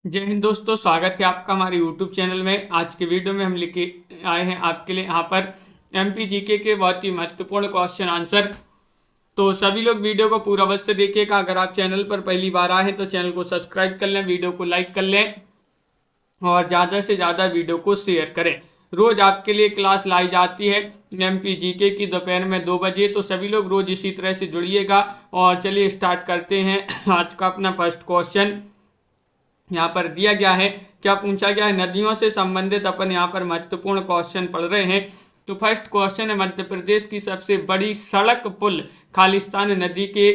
जय हिंद दोस्तों, स्वागत है आपका हमारे YouTube चैनल में। आज के वीडियो में हम लेके आए हैं आपके लिए यहाँ पर एमपी जीके के बहुत ही महत्वपूर्ण क्वेश्चन आंसर। तो सभी लोग वीडियो को पूरा अवश्य से देखिएगा। अगर आप चैनल पर पहली बार आए हैं तो चैनल को सब्सक्राइब कर लें, वीडियो को लाइक कर लें और ज़्यादा से ज़्यादा वीडियो को शेयर करें। रोज़ आपके लिए क्लास लाई जाती है एमपी जीके की दोपहर में 2 बजे, तो सभी लोग रोज़ इसी तरह से जुड़िएगा। और चलिए स्टार्ट करते हैं आज का अपना फर्स्ट क्वेश्चन। यहाँ पर दिया गया है, क्या पूछा गया है, नदियों से संबंधित अपन यहाँ पर महत्वपूर्ण क्वेश्चन पढ़ रहे हैं। तो फर्स्ट क्वेश्चन है, मध्य प्रदेश की सबसे बड़ी सड़क पुल खालिस्तान नदी के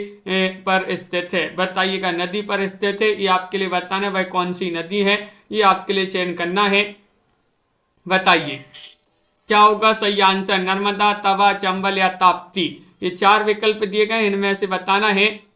पर स्थित है। बताइएगा, नदी पर स्थित है, ये आपके लिए बताना है भाई कौन सी नदी है, ये आपके लिए चयन करना है। बताइए क्या होगा सही आंसर, नर्मदा, तवा, चंबल या ताप्ती। ये 4 विकल्प दिए गए, इनमें से बताना है।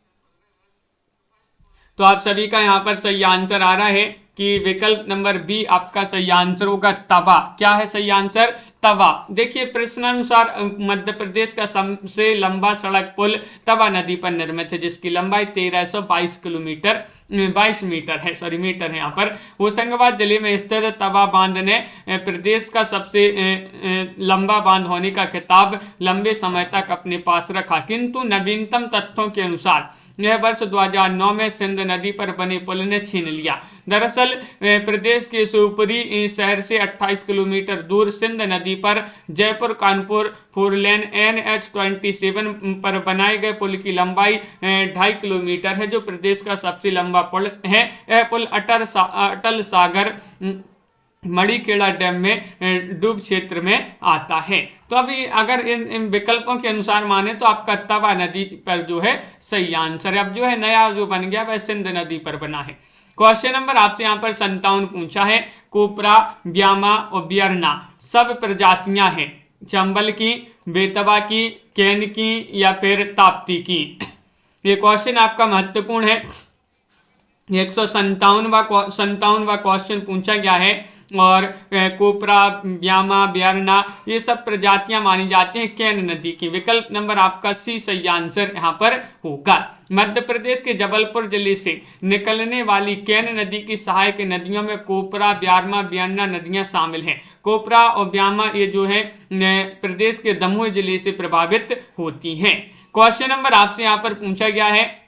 तो आप सभी का यहाँ पर सही आंसर आ रहा है कि विकल्प नंबर बी आपका सही आंसर होगा, तवा। क्या है सही आंसर, तवा। देखिए प्रश्नानुसार मध्य प्रदेश का सबसे लंबा सड़क पुल तवा नदी पर निर्मित है, जिसकी लंबाई 1322 किलोमीटर 22 मीटर है, मीटर है। यहाँ पर होशंगाबाद जिले में स्थित तवा बांध ने प्रदेश का सबसे लंबा बांध होने का खिताब लंबे समय तक अपने पास रखा, किंतु नवीनतम तथ्यों के अनुसार यह वर्ष 2009 में सिंध नदी पर बने पुल ने छीन लिया। दरअसल प्रदेश के शिवपुरी शहर से 28 किलोमीटर दूर सिंध नदी पर जयपुर कानपुर 4 लेन NH27 पर बनाए गए पुल की लंबाई 2.5 किलोमीटर है, जो प्रदेश का सबसे लंबा पुल है। यह पुल अटल सागर मणिकेड़ा डैम में डूब क्षेत्र में आता है। तो अभी अगर इन विकल्पों के अनुसार माने तो आपका तवा नदी पर जो है सही आंसर है। अब जो है नया जो बन गया वह सिंध नदी पर बना है। क्वेश्चन नंबर आपसे यहाँ पर 57 पूछा है, कोपरा, ब्यामा और बियरना सब प्रजातियां हैं चंबल की, बेतवा की, कैन की या फिर ताप्ती की। ये क्वेश्चन आपका महत्वपूर्ण है। 157वां क्वेश्चन पूछा गया है और कोपरा, ब्यामा, बियरना ये सब प्रजातियां मानी जाती हैं कैन नदी की। विकल्प नंबर आपका सी सही आंसर यहाँ पर होगा। मध्य प्रदेश के जबलपुर जिले से निकलने वाली कैन नदी की सहायक नदियों में कोपरा, ब्यारमा, बियरना नदियां शामिल हैं। कोपरा और ब्यामा ये जो है प्रदेश के दमोह जिले से प्रभावित होती हैं। क्वेश्चन नंबर आपसे यहाँ पर पूछा गया है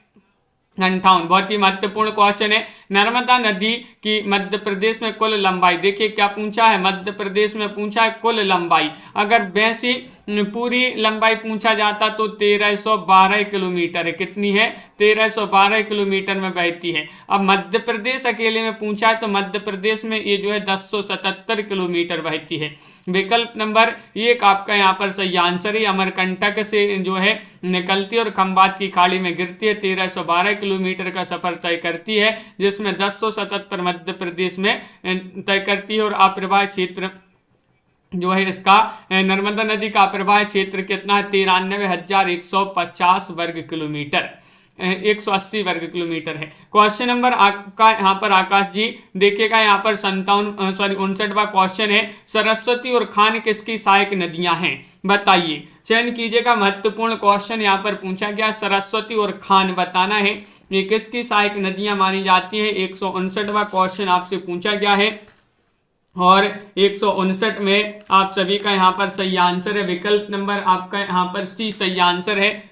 58, बहुत ही महत्वपूर्ण क्वेश्चन है। नर्मदा नदी की मध्य प्रदेश में कुल लंबाई, देखिए क्या पूछा है, मध्य प्रदेश में पूछा है कुल लंबाई। अगर वैसी पूरी लंबाई पूछा जाता तो 1312 किलोमीटर है। कितनी है, 1312 किलोमीटर में बहती है। अब मध्य प्रदेश अकेले में पूछा है तो मध्य प्रदेश में ये जो है 1077 किलोमीटर बहती है। विकल्प नंबर 1 आपका यहाँ पर सही आंसर है। अमरकंटक से जो है निकलती है और खंबात की खाड़ी में गिरती है, 1312 किलोमीटर का सफर तय करती है, जिसमें 1077 मध्य प्रदेश में तय करती है। और अप्रवाह क्षेत्र जो है इसका नर्मदा नदी का अप्रवाह क्षेत्र कितना है, 93,150 वर्ग किलोमीटर, 180 वर्ग किलोमीटर है। क्वेश्चन नंबर आपका यहाँ पर आकाश जी देखिएगा, यहाँ पर 59वां क्वेश्चन है, सरस्वती और खान किसकी सहायक नदियां हैं। बताइए, चयन कीजिएगा। महत्वपूर्ण क्वेश्चन यहाँ पर पूछा गया, सरस्वती और खान बताना है ये किसकी सहायक नदियां मानी जाती है। 159वां क्वेश्चन आपसे पूछा गया है और 159 में आप सभी का यहाँ पर सही आंसर है। विकल्प नंबर आपका यहाँ पर सी सही आंसर है,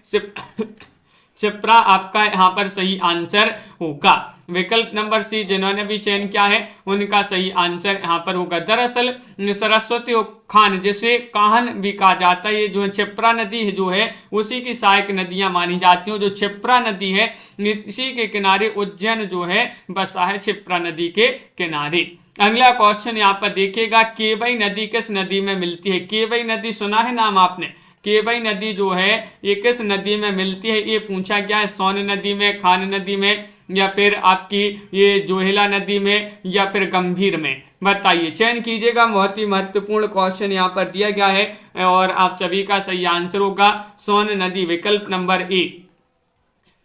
क्षिप्रा आपका यहाँ पर सही आंसर होगा। विकल्प नंबर सी जिन्होंने भी चयन किया है उनका सही आंसर यहाँ पर होगा। दरअसल सरस्वती और खान जिसे काहन भी कहा जाता है, ये जो है क्षिप्रा नदी है जो है उसी की सहायक नदियां मानी जाती हैं। जो क्षिप्रा नदी है इसी के किनारे उज्जैन जो है बसा है, क्षिप्रा नदी के किनारे। अगला क्वेश्चन यहाँ पर देखिएगा, केवई नदी किस नदी में मिलती है। केवई नदी सुना है नाम आपने, केवई नदी जो है ये किस नदी में मिलती है, ये पूछा गया है। सोन नदी में, खान नदी में या फिर आपकी ये जोहिला नदी में या फिर गंभीर में। बताइए, चयन कीजिएगा। बहुत ही महत्वपूर्ण क्वेश्चन यहाँ पर दिया गया है और आप सभी का सही आंसर होगा सोन नदी, विकल्प नंबर ए।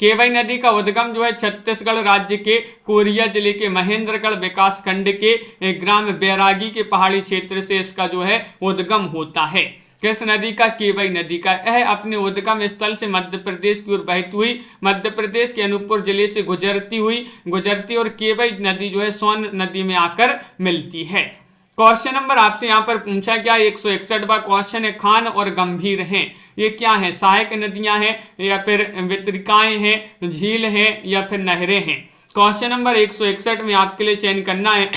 केवई नदी का उद्गम जो है छत्तीसगढ़ राज्य के कोरिया जिले के महेंद्रगढ़ विकास खंड के ग्राम बैरागी के पहाड़ी क्षेत्र से इसका जो है उद्गम होता है। किस नदी का? केवई नदी का। यह अपने उद्गम स्थल से मध्य प्रदेश की ओर बहती हुई मध्य प्रदेश के अनूपपुर जिले से गुजरती और केवई नदी जो है सोन नदी में आकर मिलती है। क्वेश्चन नंबर आपसे यहाँ पर पूछा गया 161वां क्वेश्चन है, खान और गंभीर हैं, ये क्या है? सहायक नदियां हैं या फिर वितरिकाएं हैं, झील हैं या फिर नहरें हैं? क्वेश्चन नंबर 161 में आपके लिए चयन करना है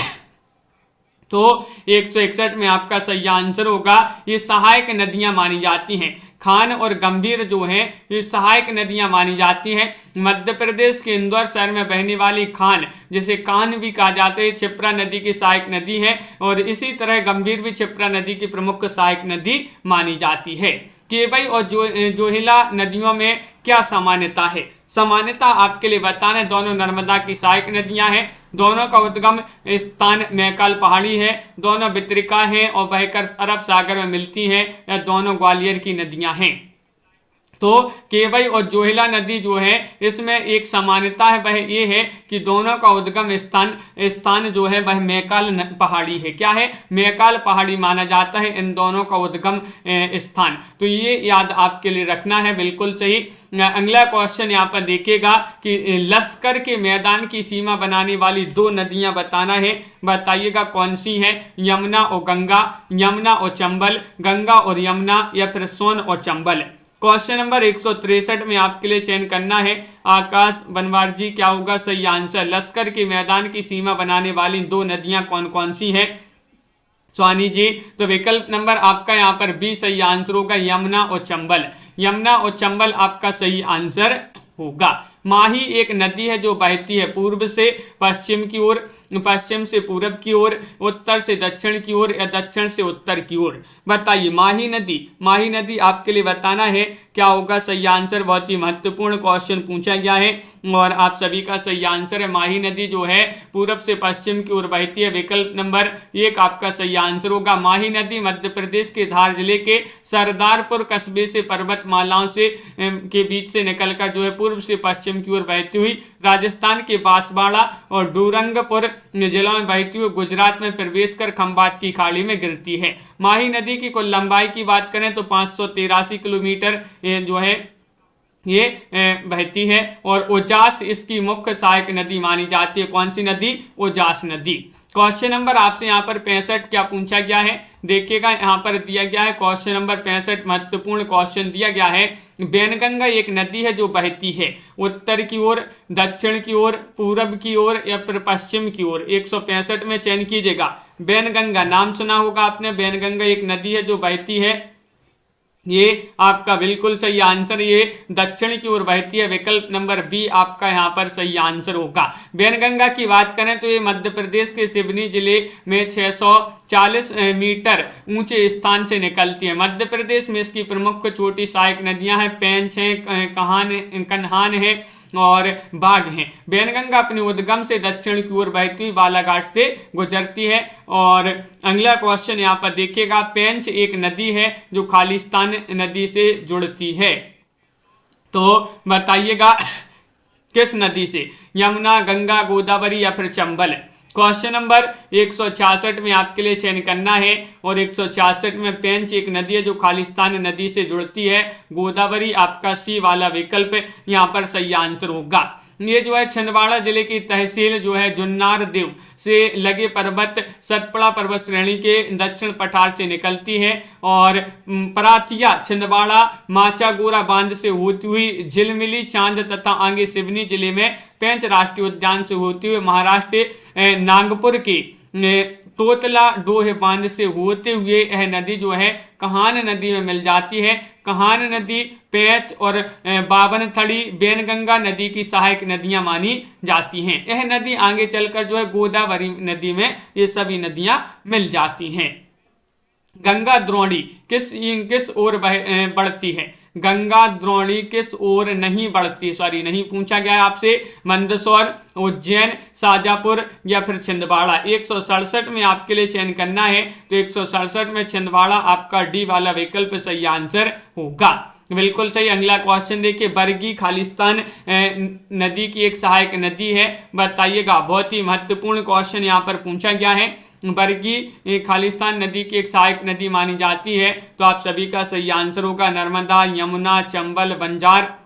तो 161 में आपका सही आंसर होगा ये सहायक नदियां मानी जाती हैं। खान और गंभीर जो हैं ये सहायक नदियां मानी जाती हैं। मध्य प्रदेश के इंदौर शहर में बहने वाली खान, जिसे कान भी कहा जाता है, क्षिप्रा नदी की सहायक नदी है और इसी तरह गंभीर भी क्षिप्रा नदी की प्रमुख सहायक नदी मानी जाती है। केवई और जोहिला नदियों में क्या सामान्यता है? सामान्यता आपके लिए बताना है, दोनों नर्मदा की सहायक नदियां हैं, दोनों का उद्गम स्थान मैकाल पहाड़ी है, दोनों वितरिका हैं और बहकर अरब सागर में मिलती हैं, या दोनों ग्वालियर की नदियां हैं। तो केवई और जोहिला नदी जो है इसमें एक समानता है, वह ये है कि दोनों का उद्गम स्थान जो है वह मैकाल पहाड़ी है। क्या है? मैकाल पहाड़ी माना जाता है इन दोनों का उद्गम स्थान। तो ये याद आपके लिए रखना है, बिल्कुल सही। अगला क्वेश्चन यहाँ पर देखिएगा कि लश्कर के मैदान की सीमा बनाने वाली 2 नदियां बताना है, बताइएगा कौन सी हैं? यमुना और गंगा, यमुना और चंबल, गंगा और यमुना या फिर सोन और चंबल। क्वेश्चन नंबर 163 में आपके लिए चयन करना है आकाश बनवार जी, क्या होगा सही आंसर? लश्कर के मैदान की सीमा बनाने वाली 2 नदियां कौन कौन सी हैं? स्वानी जी, तो विकल्प नंबर आपका यहाँ पर बी सही आंसर होगा, यमुना और चंबल। यमुना और चंबल आपका सही आंसर होगा। माही एक नदी है जो बहती है पूर्व से पश्चिम की ओर, पश्चिम से पूरब की ओर, उत्तर से दक्षिण की ओर या दक्षिण से उत्तर की ओर। बताइए माही नदी आपके लिए बताना है क्या होगा सही आंसर। बहुत ही महत्वपूर्ण क्वेश्चन पूछा गया है और आप सभी का सही आंसर है माही नदी जो है पूरब से पश्चिम की ओर बहती है। विकल्प नंबर 1 आपका सही आंसर होगा। माही नदी मध्य प्रदेश के धार जिले के सरदारपुर कस्बे से पर्वतमालाओं से के बीच से निकलकर जो है पूर्व से पश्चिम की ओर बहती हुई राजस्थान के बांसवाड़ा और डूरंगपुर जिलों में बहती हुई गुजरात में प्रवेश कर खंभात की खाड़ी में गिरती है। माही नदी की कुल लंबाई की बात करें तो 583 किलोमीटर जो है ये बहती है और ओजास इसकी मुख्य सहायक नदी मानी जाती है। कौन सी नदी? ओजास नदी। क्वेश्चन नंबर आपसे यहाँ पर 65 क्या पूछा गया है देखिएगा, यहाँ पर दिया गया है क्वेश्चन नंबर 65 महत्वपूर्ण क्वेश्चन दिया गया है। बैनगंगा एक नदी है जो बहती है उत्तर की ओर, दक्षिण की ओर, पूरब की ओर या फिर पश्चिम की ओर। 165 में चयन कीजिएगा। बैनगंगा नाम सुना होगा आपने, बैनगंगा एक नदी है जो बहती है, ये आपका बिल्कुल सही आंसर, ये दक्षिण की ओर बहती है। विकल्प नंबर बी आपका यहाँ पर सही आंसर होगा। बैनगंगा की बात करें तो ये मध्य प्रदेश के सिवनी जिले में 640 मीटर ऊंचे स्थान से निकलती है। मध्य प्रदेश में इसकी प्रमुख छोटी सहायक नदियां हैं, पेंच हैं, कन्हान है और बाघ हैं। बैनगंगा अपने उद्गम से दक्षिण की ओर बहती हुई बालाघाट से गुजरती है। और अगला क्वेश्चन यहाँ पर देखिएगा, पेंच एक नदी है जो खालिस्तान नदी से जुड़ती है, तो बताइएगा किस नदी से? यमुना, गंगा, गोदावरी या फिर चंबल। क्वेश्चन नंबर 166 में आपके लिए चयन करना है और 166 में पेंच एक नदी है जो खालिस्तान नदी से जुड़ती है। गोदावरी आपका सी वाला विकल्प यहाँ पर सही आंसर होगा। ये जो है छिंदवाड़ा जिले की तहसील जो है जुन्नार देव से लगे पर्वत सतपुड़ा पर्वत श्रेणी के दक्षिण पठार से निकलती है और पराथिया, छिंदवाड़ा, माचागोरा बांध से होती हुई झिलमिली, चांद तथा आगे सिवनी जिले में पेंच राष्ट्रीय उद्यान से होती हुई महाराष्ट्र नागपुर की तोतला डोह बांध से होते हुए यह नदी जो है कहान नदी में मिल जाती है। कहान नदी, पेंच और बावनथड़ी बैनगंगा नदी की सहायक नदियां मानी जाती हैं। यह नदी आगे चलकर जो है गोदावरी नदी में ये सभी नदियां मिल जाती हैं। गंगा द्रोणी किस ओर बढ़ती है? गंगा द्रोणी किस ओर नहीं बढ़ती, नहीं पूछा गया है आपसे। मंदसौर, उज्जैन, शाजापुर या फिर छिंदवाड़ा। 167 में आपके लिए चयन करना है तो 167 में छिंदवाड़ा आपका डी वाला विकल्प सही आंसर होगा। बिल्कुल सही। अगला क्वेश्चन देखिए, बरगी खालिस्तान नदी की एक सहायक नदी है, बताइएगा। बहुत ही महत्वपूर्ण क्वेश्चन यहाँ पर पूछा गया है। बरगी खालिस्तान नदी की एक सहायक नदी मानी जाती है, तो आप सभी का सही आंसर होगा नर्मदा, यमुना, चंबल, बंजार।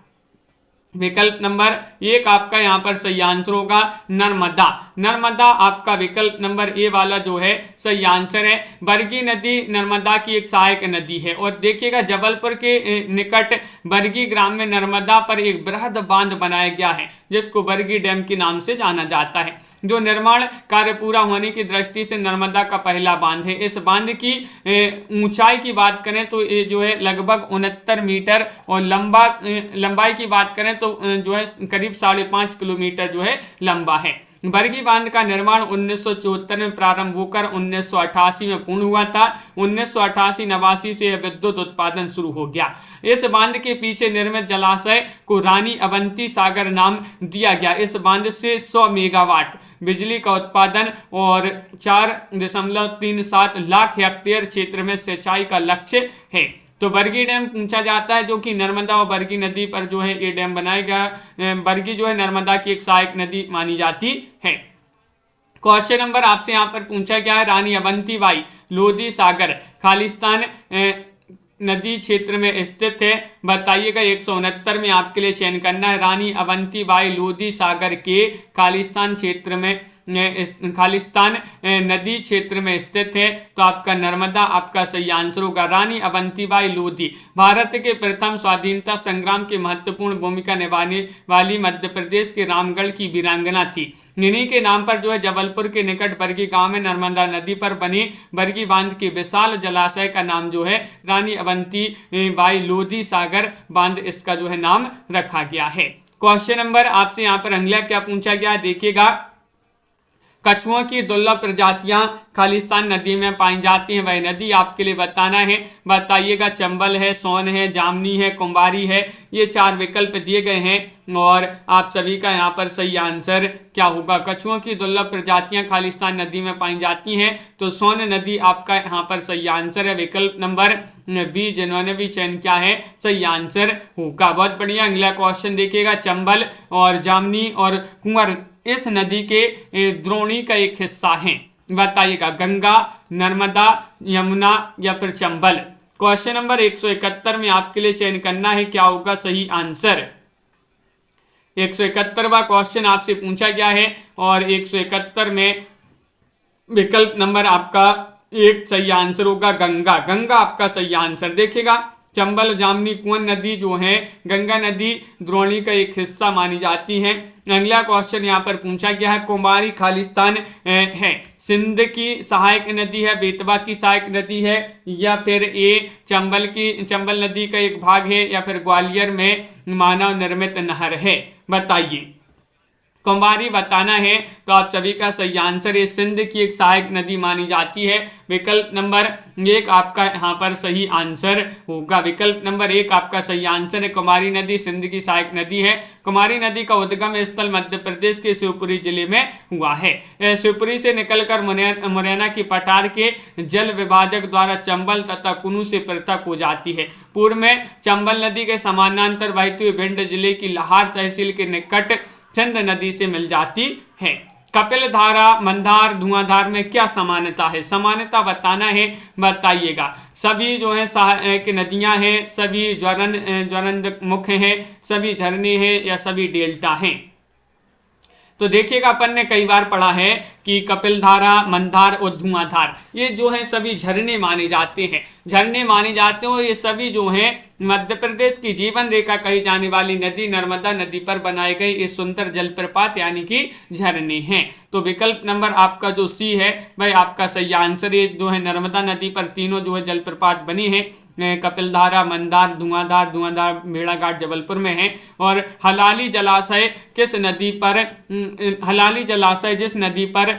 विकल्प नंबर 1 आपका यहाँ पर सही आंसर होगा नर्मदा। नर्मदा आपका विकल्प नंबर ए वाला जो है सही आंसर है। बरगी नदी नर्मदा की एक सहायक नदी है। और देखिएगा, जबलपुर के निकट बरगी ग्राम में नर्मदा पर एक बृहद बांध बनाया गया है, जिसको बरगी डैम के नाम से जाना जाता है, जो निर्माण कार्य पूरा होने की दृष्टि से नर्मदा का पहला बांध है। इस बांध की ऊंचाई की बात करें तो ये जो है लगभग 69 मीटर, और लंबाई की बात करें तो जो है करीब 5.5 किलोमीटर जो है लंबा है। बरगी बांध का निर्माण 1974 में प्रारंभ होकर 1988 में पूर्ण हुआ था। 1988-89 से यह विद्युत उत्पादन शुरू हो गया। इस बांध के पीछे निर्मित जलाशय को रानी अवंती सागर नाम दिया गया। इस बांध से 100 मेगावाट बिजली का उत्पादन और 4.37 लाख हेक्टेयर क्षेत्र में सिंचाई का लक्ष्य है। तो बरगी डैम पूछा जाता है, जो कि नर्मदा और बरगी नदी पर जो है ये डैम बनाया गया। बरगी जो है नर्मदा की एक सहायक नदी मानी जाती है। क्वेश्चन नंबर आपसे यहाँ पर पूछा गया है, रानी अवंतीबाई लोधी सागर खालिस्तान नदी क्षेत्र में स्थित है, बताइएगा। 169 में आपके लिए चयन करना है। रानी अवंतीबाई लोधी सागर के खालिस्तान क्षेत्र में खालिस्तान नदी क्षेत्र में स्थित है, तो आपका नर्मदा आपका सही आंसर होगा। रानी अवंतीबाई लोधी भारत के प्रथम स्वाधीनता संग्राम की महत्वपूर्ण भूमिका निभाने वाली मध्य प्रदेश के रामगढ़ की वीरांगना थी। इन्हीं के नाम पर जो है जबलपुर के निकट बरगी गांव में नर्मदा नदी पर बने बरगी बांध के विशाल जलाशय का नाम जो है रानी अवंतीबाई लोधी सागर बांध, इसका जो है नाम रखा गया है। क्वेश्चन नंबर आपसे यहाँ पर अगला क्या पूछा गया, देखिएगा। कछुओं की दुर्लभ प्रजातियां खालिस्तान नदी में पाई जाती हैं, वह नदी आपके लिए बताना है, बताइएगा। चंबल है, सोन है, जामनी है, कुंवारी है। ये 4 विकल्प दिए गए हैं और आप सभी का यहाँ पर सही आंसर क्या होगा। कछुओं की दुर्लभ प्रजातियां खालिस्तान नदी में पाई जाती हैं, तो सोन नदी आपका यहाँ पर सही आंसर है। विकल्प नंबर बी जिन्होंने भी चयन किया है सही आंसर होगा। बहुत बढ़िया। अगला क्वेश्चन देखिएगा, चंबल और जामनी और कुंवर इस नदी के द्रोणी का एक हिस्सा है, बताइएगा। गंगा, नर्मदा, यमुना या फिर चंबल। क्वेश्चन नंबर 171 में आपके लिए चयन करना है, क्या होगा सही आंसर। 171वां क्वेश्चन आपसे पूछा गया है और 171 में विकल्प नंबर आपका 1 सही आंसर होगा गंगा। गंगा आपका सही आंसर। देखिएगा, चंबल, जामनी, कुंवर नदी जो है गंगा नदी द्रोणी का एक हिस्सा मानी जाती है। अगला क्वेश्चन यहाँ पर पूछा गया है, कुमारी खालिस्तान है सिंध की सहायक नदी है, बेतवा की सहायक नदी है, या फिर ए चंबल नदी का एक भाग है, या फिर ग्वालियर में मानव निर्मित नहर है, बताइए। कुंवारी बताना है, तो आप सभी का सही आंसर है सिंध की एक सहायक नदी मानी जाती है। विकल्प नंबर 1 आपका यहाँ पर सही आंसर होगा। विकल्प नंबर 1 आपका सही आंसर है, कुमारी नदी सिंध की सहायक नदी है। कुमारी नदी का उद्गम स्थल मध्य प्रदेश के शिवपुरी जिले में हुआ है। शिवपुरी से निकलकर मुरैना की पठार के जल विभाजक द्वारा चंबल तथा कुनू से पृथक हो जाती है। पूर्व में चंबल नदी के समानांतर बहती हुई भिंड जिले की लाहार तहसील के निकट चंद नदी से मिल जाती है। कपिल धारा, मंदार, धुआंधार में क्या समानता है, समानता बताना है, बताइएगा। सभी जो है सहायक नदियां हैं, सभी ज्वलंत मुख हैं, सभी झरने हैं, या सभी डेल्टा हैं। तो देखिएगा, अपन ने कई बार पढ़ा है कि कपिल धारा, मंदार और धुआंधार ये जो है सभी झरने माने जाते हैं, झरने माने जाते हैं। और ये सभी जो हैं मध्य प्रदेश की जीवन रेखा कही जाने वाली नदी नर्मदा नदी पर बनाए गए ये सुंदर जलप्रपात यानी कि झरने हैं। तो विकल्प नंबर आपका जो सी है भाई आपका सही आंसर। ये जो है नर्मदा नदी पर तीनों जो है जलप्रपात बनी है, कपिलधारा, मंदार, धुआंधार भेड़ाघाट जबलपुर में है। और हलाली जलाशय किस नदी पर, हलाली जलाशय जिस नदी पर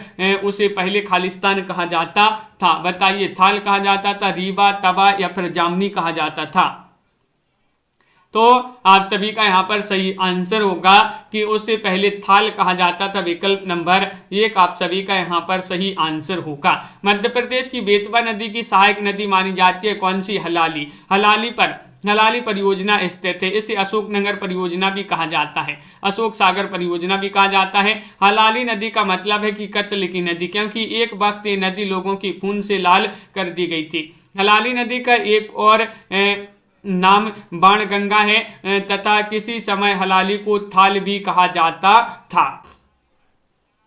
उसे पहले खालिस्तान कहा जाता था, बताइए। थाल कहा जाता था, रीवा, तवा या फिर जामनी कहा जाता था। तो आप सभी का यहाँ पर सही आंसर होगा कि उससे पहले थाल कहा जाता था। विकल्प नंबर 1 आप सभी का यहाँ पर सही आंसर होगा। मध्य प्रदेश की बेतवा नदी की सहायक नदी मानी जाती है कौन सी, हलाली। हलाली पर हलाली परियोजना स्थित है। इसे अशोकनगर परियोजना भी कहा जाता है, अशोक सागर परियोजना भी कहा जाता है। हलाली नदी का मतलब है कि कत्ल की नदी, क्योंकि एक वक्त ये नदी लोगों की खून से लाल कर दी गई थी। हलाली नदी का एक और नाम बाणगंगा है तथा किसी समय हलाली को थाल भी कहा जाता था,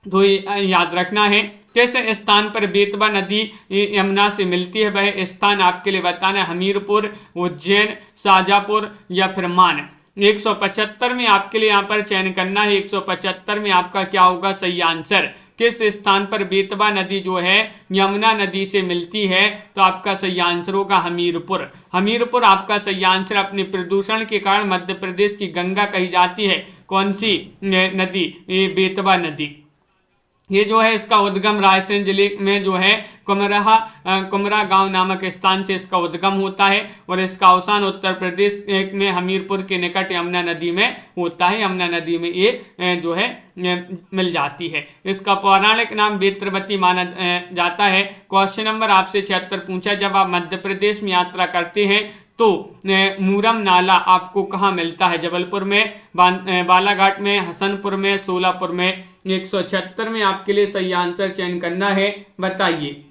तो याद रखना है। किस स्थान पर बेतवा नदी यमुना से मिलती है, वह स्थान आपके लिए बताना है, हमीरपुर, उज्जैन, शाजापुर या फिर मान। 175 में आपके लिए यहाँ पर चयन करना है। 175 में आपका क्या होगा सही आंसर, किस स्थान पर बेतवा नदी जो है यमुना नदी से मिलती है, तो आपका सही आंसर होगा हमीरपुर। हमीरपुर आपका सही आंसर। अपने प्रदूषण के कारण मध्य प्रदेश की गंगा कही जाती है, कौन सी नदी, ये बेतवा नदी। ये जो है इसका उद्गम रायसेन जिले में जो है कुमरा गांव नामक स्थान से इसका उद्गम होता है और इसका अवसान उत्तर प्रदेश में हमीरपुर के निकट यमुना नदी में होता है। यमुना नदी में ये जो है मिल जाती है। इसका पौराणिक नाम बेत्रवती माना जाता है। क्वेश्चन नंबर आपसे 76 पूछा, जब आप मध्य प्रदेश में यात्रा करते हैं तो मूरम नाला आपको कहाँ मिलता है, जबलपुर में, बालाघाट में, हसनपुर में, सोलापुर में। 176 में आपके लिए सही आंसर चयन करना है, बताइए।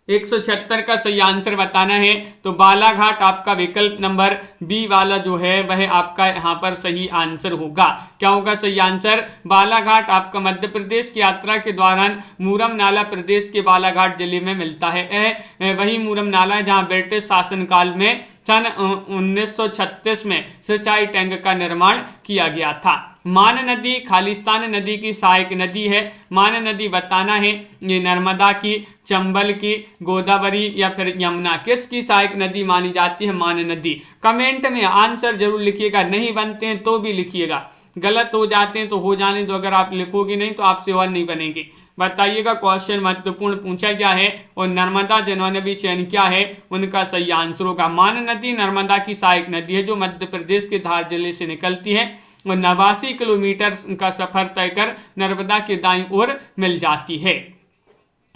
176 का सही आंसर बताना है, तो बालाघाट आपका विकल्प नंबर बी वाला जो है वह आपका यहाँ पर सही आंसर होगा। क्या होगा सही आंसर, बालाघाट आपका मध्य प्रदेश की यात्रा के दौरान मूरम नाला प्रदेश के बालाघाट जिले में मिलता है। वही मूरम नाला है जहाँ ब्रिटिश शासनकाल में सन 1936 में सिंचाई टैंक का निर्माण किया गया था। मान नदी खालिस्तान नदी की सहायक नदी है। मान नदी बताना है, ये नर्मदा की, चंबल की, गोदावरी या फिर यमुना, किसकी सहायक नदी मानी जाती है, मान नदी। कमेंट में आंसर जरूर लिखिएगा, नहीं बनते हैं तो भी लिखिएगा, गलत हो जाते हैं तो हो जाने दो, अगर आप लिखोगे नहीं तो आपसे और नहीं बनेगी। बताइएगा क्वेश्चन महत्वपूर्ण पूछा गया है और नर्मदा जिन्होंने भी चयन किया है उनका सही आंसर होगा। मान नदी नर्मदा की सहायक नदी है जो मध्य प्रदेश के धार जिले से निकलती है और 89 किलोमीटर का सफर तय कर नर्मदा के दाईं ओर मिल जाती है।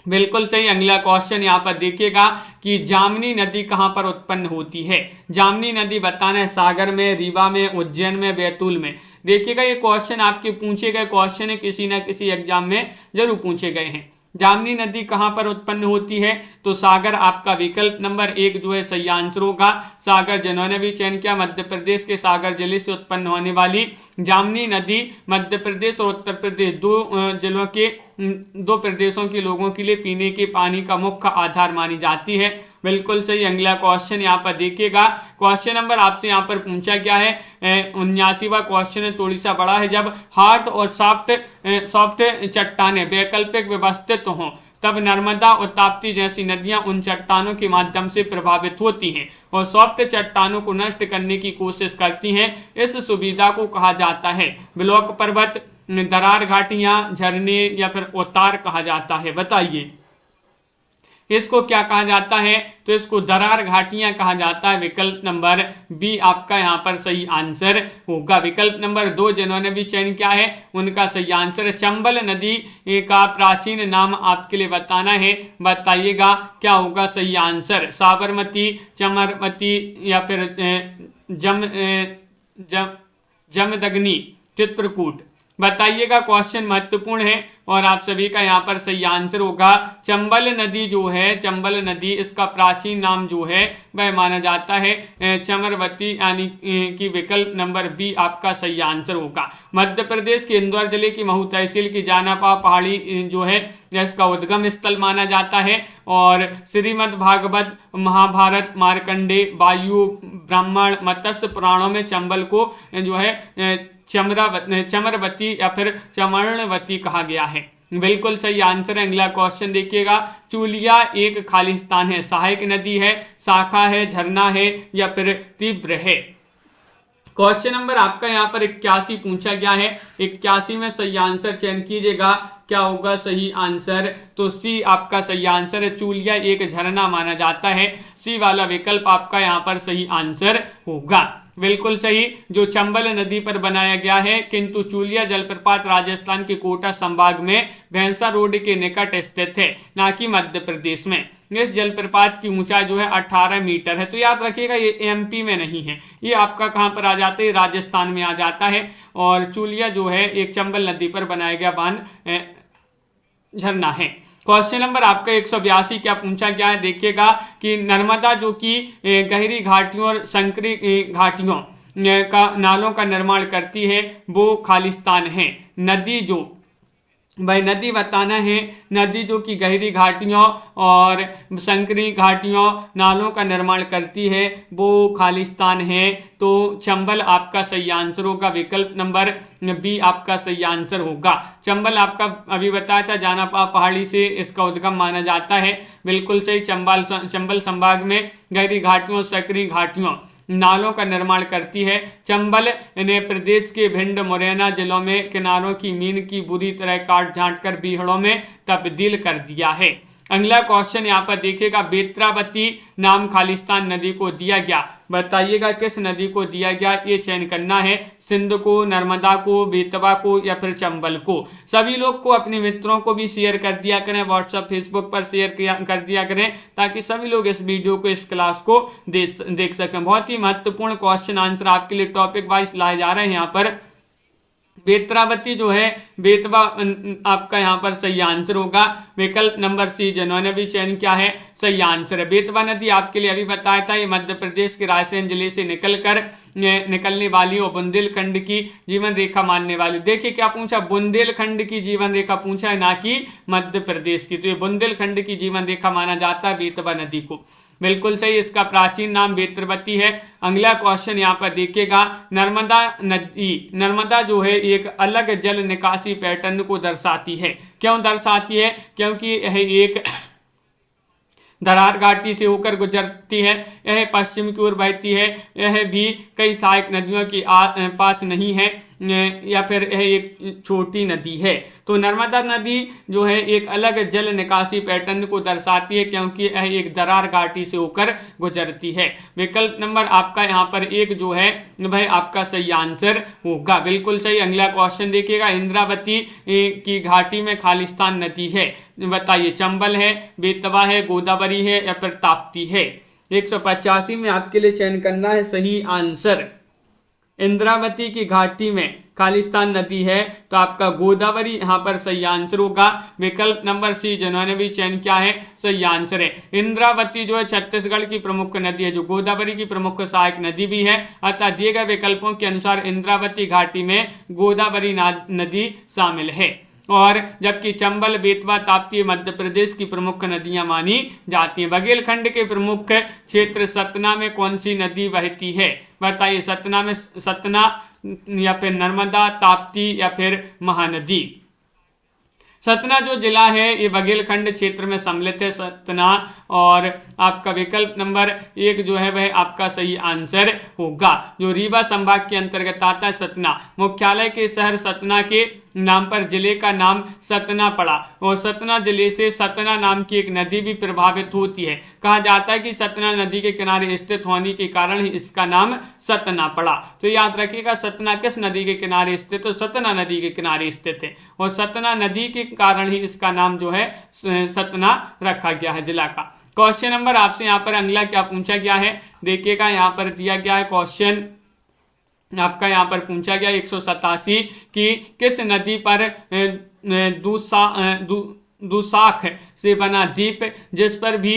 बिल्कुल सही। अगला क्वेश्चन यहाँ पर देखिएगा कि जामनी नदी कहाँ पर उत्पन्न होती है। जामनी नदी बताना है, सागर में, रीवा में, उज्जैन में, बैतूल में। देखिएगा ये क्वेश्चन आपके पूछे गए क्वेश्चन है, किसी ना किसी एग्जाम में जरूर पूछे गए हैं। जामनी नदी कहाँ पर उत्पन्न होती है, तो सागर आपका विकल्प नंबर 1 जो है सही आंसर होगा। सागर जिन्होंने भी चयन किया, मध्य प्रदेश के सागर जिले से उत्पन्न होने वाली जामनी नदी मध्य प्रदेश और उत्तर प्रदेश दो प्रदेशों के लोगों के लिए पीने के पानी का मुख्य आधार मानी जाती है। बिल्कुल सही। अगला क्वेश्चन यहाँ पर देखिएगा, क्वेश्चन नंबर आपसे यहाँ पर पूछा गया है 79वां क्वेश्चन है, थोड़ी सा बड़ा है। जब हार्ड और सॉफ्ट चट्टानें वैकल्पिक व्यवस्थित हों तब नर्मदा और ताप्ती जैसी नदियां उन चट्टानों के माध्यम से प्रभावित होती हैं और सॉफ्ट चट्टानों को नष्ट करने की कोशिश करती हैं। इस सुविधा को कहा जाता है ब्लॉक पर्वत, दरार घाटियां, झरने या फिर उतार कहा जाता है। बताइए इसको क्या कहा जाता है, तो इसको दरार घाटियां कहा जाता है। विकल्प नंबर बी आपका यहाँ पर सही आंसर होगा। विकल्प नंबर 2 जिन्होंने भी चयन किया है उनका सही आंसर है। चंबल नदी का प्राचीन नाम आपके लिए बताना है, बताइएगा क्या होगा सही आंसर, साबरमती, चमरमती या फिर जमदग्नि, चित्रकूट। बताइएगा क्वेश्चन महत्वपूर्ण है और आप सभी का यहाँ पर सही आंसर होगा चंबल नदी जो है, चंबल नदी इसका प्राचीन नाम जो है वह माना जाता है चमरवती, यानी कि विकल्प नंबर बी आपका सही आंसर होगा। मध्य प्रदेश के इंदौर जिले की महू तहसील की जानापा पहाड़ी जो है इसका उद्गम स्थल माना जाता है और श्रीमद् भागवत, महाभारत, मार्कंडे, वायु, ब्राह्मण, मत्स्य पुराणों में चंबल को जो है चमरवती या फिर चमर्णवती कहा गया है। बिल्कुल सही आंसर है। अगला क्वेश्चन देखिएगा, चूलिया एक खालिस्तान है, सहायक नदी है, शाखा है, झरना है या फिर तीव्र है। क्वेश्चन नंबर आपका यहाँ पर 81 पूछा गया है। 81 में सही आंसर चयन कीजिएगा, क्या होगा सही आंसर, तो सी आपका सही आंसर है। चूलिया एक झरना माना जाता है, सी वाला विकल्प आपका यहाँ पर सही आंसर होगा। बिल्कुल सही, जो चंबल नदी पर बनाया गया है, किंतु चूलिया जलप्रपात राजस्थान के कोटा संभाग में भैंसा रोड के निकट स्थित है, ना कि मध्य प्रदेश में। इस जलप्रपात की ऊंचाई जो है 18 मीटर है। तो याद रखिएगा ये एमपी में नहीं है, ये आपका कहाँ पर आ जाता है, राजस्थान में आ जाता है। और चूलिया जो है एक चंबल नदी पर बनाया गया बांध झरना है। क्वेश्चन नंबर आपका 182 क्या पूछा गया है, देखिएगा कि नर्मदा जो कि गहरी घाटियों और संकरी घाटियों का नालों का निर्माण करती है, वो खालिस्तान है। नदी जो भाई नदी बताना है, नदी जो कि गहरी घाटियों और संकरी घाटियों नालों का निर्माण करती है, वो खालिस्तान है। तो चंबल आपका सही आंसर होगा, विकल्प नंबर बी आपका सही आंसर होगा। चंबल आपका अभी बताया था जानापा पहाड़ी से इसका उद्गम माना जाता है, बिल्कुल सही। चंबल संभाग में गहरी घाटियों संकरी घाटियों नालों का निर्माण करती है। चंबल ने प्रदेश के भिंड मुरैना जिलों में किनारों की मीन की बुरी तरह काट छांट कर बीहड़ों में तब्दील कर दिया है। अगला क्वेश्चन यहाँ पर देखिएगा, बेत्रावती नाम खालिस्तान नदी को दिया गया, बताइएगा किस नदी को दिया गया, ये चयन करना है। सिंध को, नर्मदा को, बेतवा को या फिर चंबल को। सभी लोग को अपने मित्रों को भी शेयर कर दिया करें, व्हाट्सएप फेसबुक पर शेयर कर दिया करें, ताकि सभी लोग इस वीडियो को, इस क्लास को देख सकें। बहुत ही महत्वपूर्ण क्वेश्चन आंसर आपके लिए टॉपिक वाइज लाए जा रहे हैं यहाँ पर। बेत्रावती जो है बेतवा आपका यहाँ पर सही आंसर होगा, विकल्प नंबर सी जिन्होंने भी चयन किया है सही आंसर है। बेतवा नदी आपके लिए अभी बताया था, ये मध्य प्रदेश के रायसेन जिले से निकलने वाली और बुंदेलखंड की जीवन रेखा मानने वाली। देखिए क्या पूछा, बुंदेलखंड की जीवन रेखा पूछा है, ना कि मध्य प्रदेश की। तो ये बुंदेलखंड की जीवन रेखा माना जाता है बेतवा नदी को, बिल्कुल सही। इसका प्राचीन नाम बेत्रवती है। अगला क्वेश्चन यहाँ पर देखिएगा, नर्मदा जो है एक अलग जल निकासी पैटर्न को दर्शाती है। क्यों दर्शाती है? क्योंकि यह एक धरार घाटी से होकर गुजरती है, यह पश्चिम की ओर बहती है, यह भी कई सहायक नदियों के पास नहीं है, या फिर यह एक छोटी नदी है। तो नर्मदा नदी जो है एक अलग जल निकासी पैटर्न को दर्शाती है, क्योंकि यह एक दरार घाटी से होकर गुजरती है। विकल्प नंबर आपका यहाँ पर एक जो है भाई आपका सही आंसर होगा, बिल्कुल सही। अगला क्वेश्चन देखिएगा, इंद्रावती की घाटी में खालिस्तान नदी है, बताइए चंबल है, बेतवा है, गोदावरी है या फिर ताप्ती है। 185 में आपके लिए चयन करना है सही आंसर। इंद्रावती की घाटी में खालिस्तान नदी है, तो आपका गोदावरी यहाँ पर सही आंसर होगा, विकल्प नंबर सी जिन्होंने भी चयन किया है सही आंसर है। इंद्रावती जो है छत्तीसगढ़ की प्रमुख नदी है, जो गोदावरी की प्रमुख सहायक नदी भी है, अतः दिए गए विकल्पों के अनुसार इंद्रावती घाटी में गोदावरी नदी शामिल है। और जबकि चंबल, बेतवा, ताप्ती मध्य प्रदेश की प्रमुख नदियां मानी जाती हैं। बघेलखंड के प्रमुख क्षेत्र सतना में कौन सी नदी बहती है, बताइए। सतना में सतना या फिर नर्मदा, ताप्ती या फिर महानदी। सतना जो जिला है ये बघेलखंड क्षेत्र में सम्मिलित है, सतना, और आपका विकल्प नंबर एक जो है वह आपका सही आंसर होगा, जो रीवा संभाग के अंतर्गत आता है सतना। मुख्यालय के शहर सतना के नाम पर जिले का नाम सतना पड़ा, और सतना जिले से सतना नाम की एक नदी भी प्रभावित होती है। कहा जाता है कि सतना नदी के किनारे स्थित होने के कारण ही इसका नाम सतना पड़ा। तो याद रखिएगा, सतना किस नदी के किनारे स्थित है? सतना नदी के किनारे स्थित है, और सतना नदी के कारण ही इसका नाम जो है सतना रखा गया है जिला का। क्वेश्चन नंबर आपसे यहाँ पर अगला क्या पूछा गया है, देखिएगा यहाँ पर दिया गया है क्वेश्चन आपका यहाँ पर पूछा गया 187 कि किस नदी पर दुसाख से बना द्वीप जिस पर भी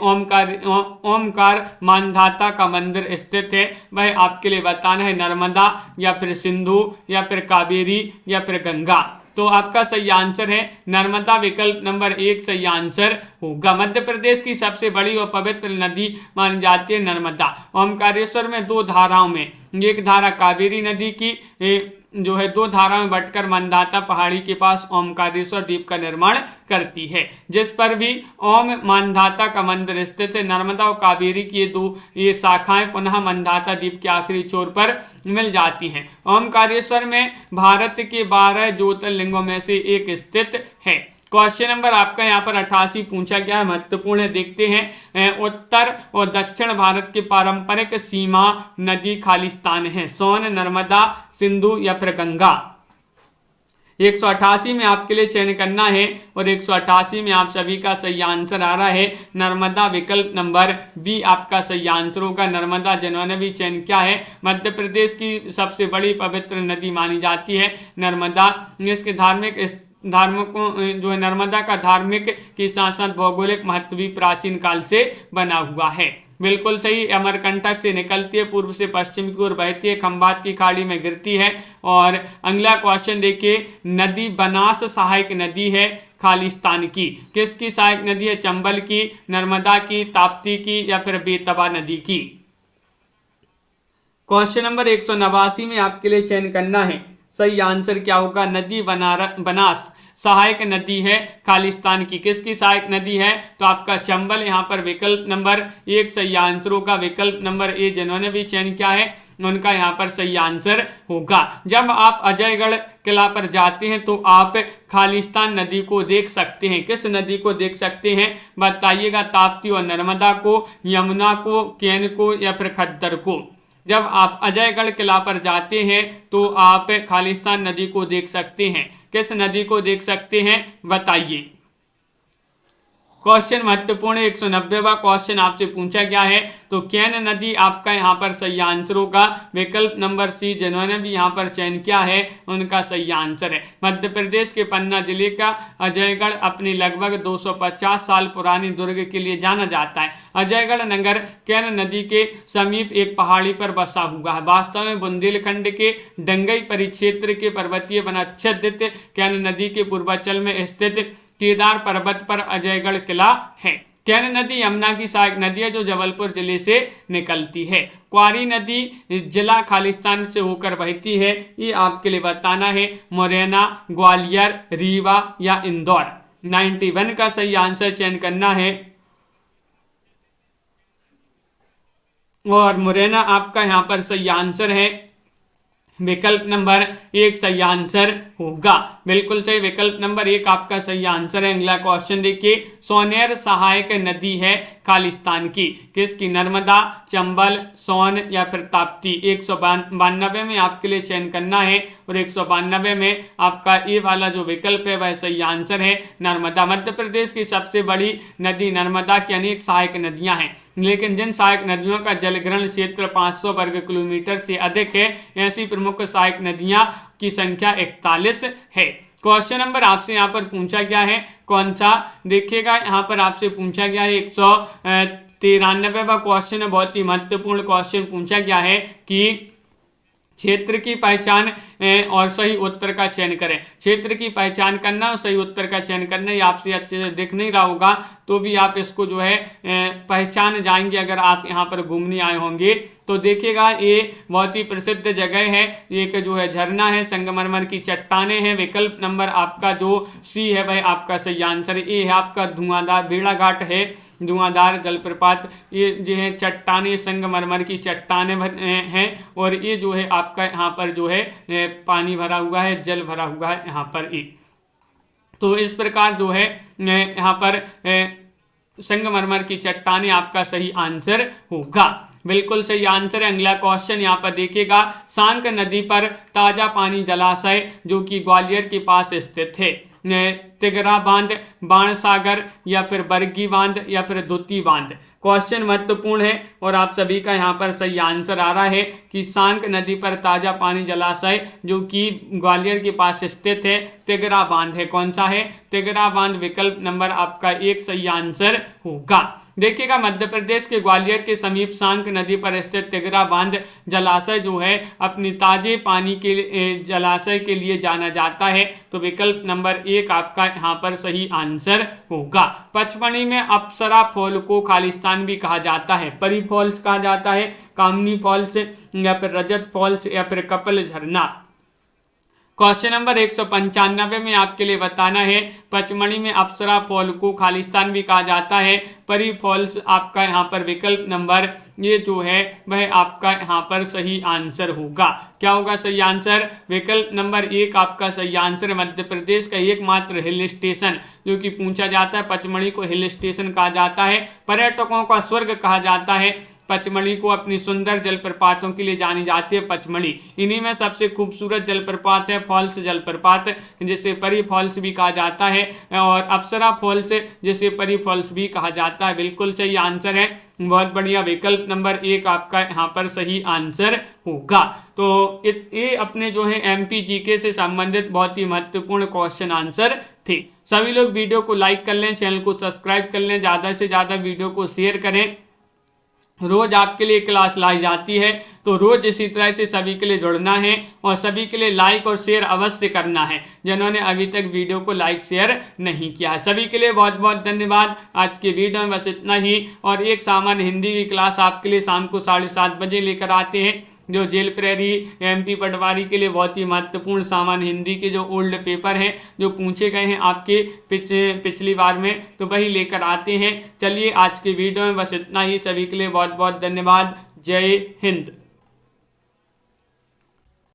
ओमकार मानधाता का मंदिर स्थित है, वह आपके लिए बताना है नर्मदा या फिर सिंधु या फिर कावेरी या फिर गंगा। तो आपका सही आंसर है नर्मदा, विकल्प नंबर एक सही आंसर होगा। मध्य प्रदेश की सबसे बड़ी और पवित्र नदी मानी जाती है नर्मदा। ओमकारेश्वर में दो धाराओं में एक धारा कावेरी नदी की जो है दो धाराओं में बटकर मानधाता पहाड़ी के पास ओमकारेश्वर द्वीप का निर्माण करती है, जिस पर भी ओम मानधाता का मंदिर स्थित है। नर्मदा और कावेरी की ये शाखाएं पुनः मानधाता द्वीप के आखिरी छोर पर मिल जाती हैं। ओमकारेश्वर में भारत के 12 ज्योतिर्लिंगों में से एक स्थित है। क्वेश्चन नंबर आपका यहाँ पर 88 पूछा गया है, महत्वपूर्ण है, देखते हैं। उत्तर और दक्षिण भारत की पारंपरिक सीमा नदी खालिस्तान है, सोन, नर्मदा, सिंधु या फिर गंगा। 188 में आपके लिए चयन करना है और 188 में आप सभी का सही आंसर आ रहा है नर्मदा, विकल्प नंबर बी आपका सही आंसर होगा। नर्मदा जिन्होंने भी चयन किया है, मध्य प्रदेश की सबसे बड़ी पवित्र नदी मानी जाती है नर्मदा। इसके धार्मिक जो है नर्मदा का धार्मिक के साथ साथ भौगोलिक महत्व भी प्राचीन काल से बना हुआ है। बिल्कुल सही, अमरकंटक से निकलती है, पूर्व से पश्चिम की ओर बहती है, खंभात की खाड़ी में गिरती है। और अगला क्वेश्चन देखिए, नदी बनास सहायक नदी है खालिस्तान की, किसकी सहायक नदी है? चंबल की, नर्मदा की, ताप्ती की या फिर बेतवा नदी की। क्वेश्चन नंबर 189 में आपके लिए चयन करना है, सही आंसर क्या होगा? नदी बनास सहायक नदी है खालिस्तान की, किसकी सहायक नदी है? तो आपका चंबल यहाँ पर विकल्प नंबर 1 सही आंसर होगा। विकल्प नंबर ए जिन्होंने भी चयन किया है उनका यहाँ पर सही आंसर होगा। जब आप अजयगढ़ किला पर जाते हैं तो आप खालिस्तान नदी को देख सकते हैं। किस नदी को देख सकते हैं बताइएगा? ताप्ती और नर्मदा को, यमुना को, केन को या फिर खद्दर को। जब आप अजयगढ़ किला पर जाते हैं तो आप खालिस्तान नदी को देख सकते हैं। किस नदी को देख सकते हैं बताइए। क्वेश्चन महत्वपूर्ण 190वां क्वेश्चन आपसे पूछा गया है, तो केन नदी आपका यहाँ पर सही आंसर होगा। विकल्प नंबर सी जिन्होंने भी यहाँ पर चयन किया है उनका सही आंसर है। मध्य प्रदेश के पन्ना जिले का अजयगढ़ अपनी लगभग 250 साल पुरानी दुर्ग के लिए जाना जाता है। अजयगढ़ नगर केन नदी के समीप एक पहाड़ी पर बसा हुआ है। वास्तव में बुंदेलखंड के डंगई परिक्षेत्र के पर्वतीय वनाच्छादित केन नदी के पूर्वांचल में स्थित केदार पर्वत पर अजयगढ़ किला है। केन नदी यमुना की सहायक नदी है जो जबलपुर जिले से निकलती है। क्वारी नदी जिला खालिस्तान से होकर बहती है, ये आपके लिए बताना है। मुरैना, ग्वालियर, रीवा या इंदौर। 91 का सही आंसर चयन करना है और मुरैना आपका यहाँ पर सही आंसर है। विकल्प नंबर 1 सही आंसर होगा। बिल्कुल सही, विकल्प नंबर 1 आपका सही आंसर है। अगला क्वेश्चन देखिए, सोनेर सहायक नदी है खालिस्तान की, किसकी? नर्मदा, चंबल, सोन या फिर ताप्ती। 192 में आपके लिए चयन करना है और 192 में आपका ए वाला जो विकल्प है वह सही आंसर है, नर्मदा। मध्य प्रदेश की सबसे बड़ी नदी नर्मदा की अनेक सहायक नदियां हैं, लेकिन जिन सहायक नदियों का जलग्रहण क्षेत्र 500 वर्ग किलोमीटर से अधिक है, ऐसी प्रमुख सहायक नदियां की संख्या 41 है। क्वेश्चन नंबर आपसे यहाँ पर पूछा गया है कौन सा? देखिएगा यहाँ पर आपसे पूछा गया है 193वां क्वेश्चन है, बहुत ही महत्वपूर्ण क्वेश्चन पूछा गया है कि क्षेत्र की पहचान और सही उत्तर का चयन करें। क्षेत्र की पहचान करना और सही उत्तर का चयन करना, ये आपसे अच्छे से दिख नहीं रहा होगा तो भी आप इसको जो है पहचान जाएंगे अगर आप यहाँ पर घूमने आए होंगे तो। देखिएगा ये बहुत ही प्रसिद्ध जगह है, एक जो है झरना है, संगमरमर की चट्टानें हैं। विकल्प नंबर आपका जो सी है वह आपका सही आंसर है। ये है आपका धुआंधार भेड़ाघाट है, धुआंधार जलप्रपात। ये जो है चट्टानें संगमरमर की चट्टानें हैं और ये जो है आपका यहाँ पर जो है पानी भरा हुआ है, जल भरा हुआ है यहाँ पर ये। तो इस प्रकार जो है यहाँ पर संगमरमर की चट्टानें आपका सही आंसर होगा। बिल्कुल सही आंसर है। अगला क्वेश्चन यहाँ पर देखिएगा, सांक नदी पर ताजा पानी जलाशय जो कि ग्वालियर के पास स्थित है, तिगरा बांध, बाणसागर या फिर बरगी बांध या फिर दुती बांध। क्वेश्चन महत्वपूर्ण है और आप सभी का यहाँ पर सही आंसर आ रहा है कि सांक नदी पर ताजा पानी जलाशय जो कि ग्वालियर के पास स्थित है, तिगरा बांध है। कौन सा है? तिगरा बांध। विकल्प नंबर आपका 1 सही आंसर होगा। देखिएगा मध्य प्रदेश के ग्वालियर के समीप सांक नदी पर स्थित तिगरा बांध जलाशय जो है अपनी ताजे पानी के जलाशय के लिए जाना जाता है, तो विकल्प नंबर 1 आपका यहाँ पर सही आंसर होगा। पचमढ़ी में अप्सरा फॉल को खालिस्तान भी कहा जाता है, परी फॉल्स कहा जाता है, कामनी फॉल्स या फिर रजत फॉल्स या फिर कपिल झरना। क्वेश्चन नंबर 195 में आपके लिए बताना है, पचमढ़ी में अप्सरा फॉल को खालिस्तान भी कहा जाता है। परी फॉल्स आपका यहाँ पर विकल्प नंबर ये जो है वह आपका यहाँ पर सही आंसर होगा। क्या होगा सही आंसर? विकल्प नंबर 1 आपका सही आंसर। मध्य प्रदेश का एकमात्र हिल स्टेशन जो कि पूछा जाता है, पचमढ़ी को हिल स्टेशन कहा जाता है, पर्यटकों का स्वर्ग कहा जाता है। पचमढ़ी को अपनी सुंदर जलप्रपातों के लिए जानी जाती है पचमढ़ी। इन्हीं में सबसे खूबसूरत जलप्रपात है फॉल्स जलप्रपात, जिसे परी फॉल्स भी कहा जाता है, और अप्सरा फॉल्स जिसे परी फॉल्स भी कहा जाता है। बिल्कुल सही आंसर है, बहुत बढ़िया। विकल्प नंबर 1 आपका यहाँ पर सही आंसर होगा। तो ये अपने जो है एमपी जीके से संबंधित बहुत ही महत्वपूर्ण क्वेश्चन आंसर थे। सभी लोग वीडियो को लाइक कर लें, चैनल को सब्सक्राइब कर लें, ज़्यादा से ज़्यादा वीडियो को शेयर करें। रोज आपके लिए क्लास लाई जाती है, तो रोज इसी तरह से सभी के लिए जुड़ना है और सभी के लिए लाइक और शेयर अवश्य करना है, जिन्होंने अभी तक वीडियो को लाइक शेयर नहीं किया है। सभी के लिए बहुत बहुत धन्यवाद। आज के वीडियो में बस इतना ही, और एक सामान्य हिंदी की क्लास आपके लिए शाम को 7:30 बजे लेकर आते हैं, जो जेल प्रेरी एमपी पटवारी के लिए बहुत ही महत्वपूर्ण सामान्य हिंदी के जो ओल्ड पेपर हैं जो पूछे गए हैं आपके पिछली बार में, तो वही लेकर आते हैं। चलिए आज के वीडियो में बस इतना ही। सभी के लिए बहुत बहुत धन्यवाद। जय हिंद।